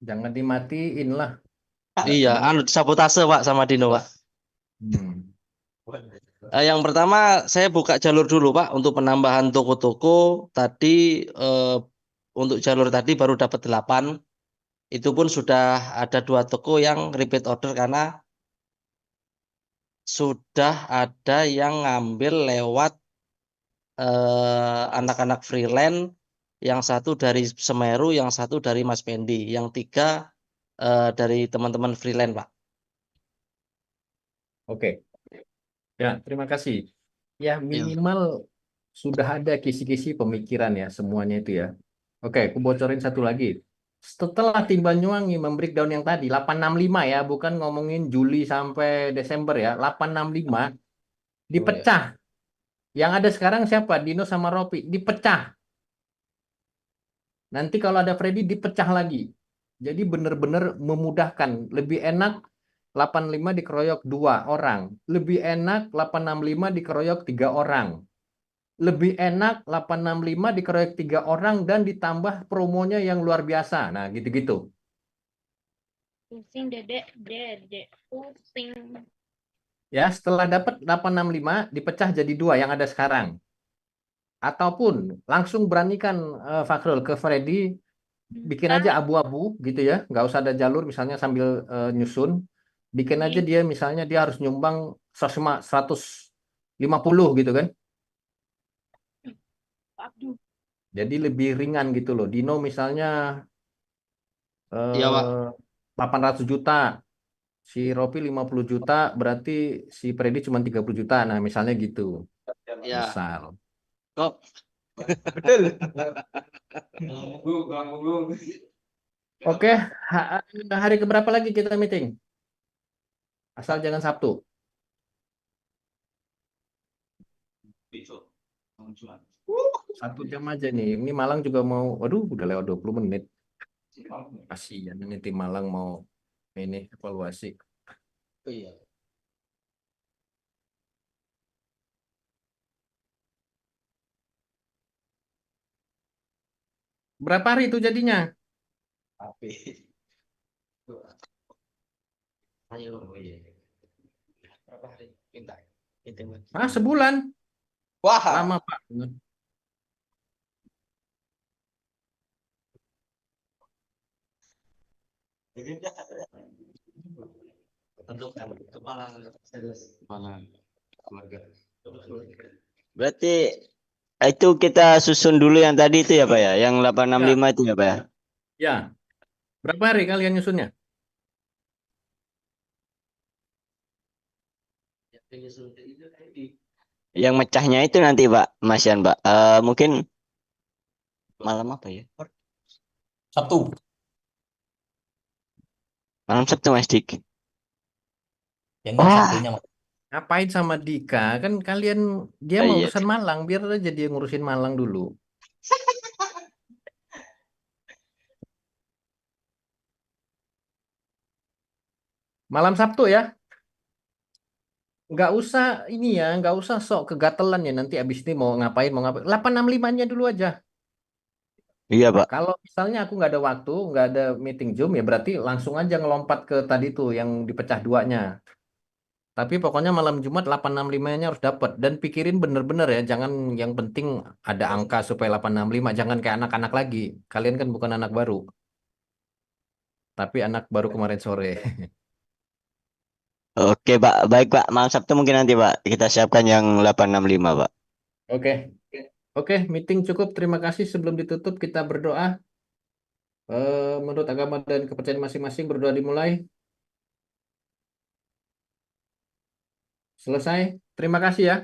Jangan dimatiin lah. Iya, sabotase Pak sama Dino Pak. Hmm. Yang pertama saya buka jalur dulu Pak untuk penambahan toko-toko tadi untuk jalur tadi baru dapat 8. Itu pun sudah ada 2 toko yang repeat order karena sudah ada yang ngambil lewat anak-anak freelance, yang satu dari Semeru, yang satu dari Mas Pendi, yang 3 dari teman-teman freelance Pak. Oke. Ya, terima kasih. Ya, minimal sudah ada kisi-kisi pemikiran ya semuanya itu ya. Oke, aku bocorin satu lagi. Setelah tim Banyuwangi membreakdown yang tadi 865 ya, bukan ngomongin Juli sampai Desember ya, 865 dipecah. Yang ada sekarang siapa? Dino sama Ropi dipecah. Nanti kalau ada Freddy dipecah lagi. Jadi benar-benar memudahkan, lebih enak 85 dikeroyok 2 orang, lebih enak 865 dikeroyok 3 orang. Lebih enak 865 dikeroyok 3 orang dan ditambah promonya yang luar biasa. Nah, gitu-gitu. Pusing dedek, dedek, pusing. Ya, setelah dapat 865 dipecah jadi 2 yang ada sekarang. Ataupun langsung beranikan Fakrul ke Freddy, bikin aja abu-abu gitu ya, nggak usah ada jalur misalnya sambil nyusun. Bikin aja dia misalnya dia harus nyumbang 150 gitu kan. Aduh. Jadi lebih ringan gitu loh. Dino misalnya Iya Pak. 800 juta, si Ropi 50 juta, berarti si Freddy cuma 30 juta. Nah, misalnya gitu. Ya. Misal. Kok Betul. Oke, hari keberapa lagi kita meeting? Asal jangan Sabtu. Satu jam aja nih. Ini Malang juga mau, waduh udah lewat 20 menit. Kasihan ini tim Malang mau ini evaluasi. iya. Berapa hari itu jadinya? Ayo, iya. Berapa hari? Minta. Sebulan. Wah. Lama Pak. Berarti itu kita susun dulu yang tadi itu ya Pak ya, yang 865 itu ya Pak ya. Ya. Berapa hari kalian nyusunnya? Yang mecahnya itu nanti Pak, Mas Yan Pak. Mungkin malam apa ya? Sabtu. Malam Sabtu Mas Dik. Yang ini Sabtunya. Ngapain sama Dika? Kan kalian dia mau Iya. urusan Malang, biar aja dia ngurusin Malang dulu. Malam Sabtu ya. Nggak usah ini ya, nggak usah sok kegatelan ya nanti abis ini mau ngapain. 865-nya dulu aja. Iya Pak. Kalau misalnya aku nggak ada waktu, nggak ada meeting Zoom ya berarti langsung aja ngelompat ke tadi tuh yang dipecah 2-nya. Tapi pokoknya malam Jumat 865-nya harus dapat dan pikirin bener-bener ya, jangan yang penting ada angka supaya 865, jangan kayak anak-anak lagi. Kalian kan bukan anak baru. Tapi anak baru kemarin sore. Oke Pak, baik Pak. Malam Sabtu mungkin nanti Pak kita siapkan yang 865 Pak. Oke. Oke, meeting cukup. Terima kasih. Sebelum ditutup kita berdoa. Menurut agama dan kepercayaan masing-masing berdoa dimulai. Selesai. Terima kasih ya.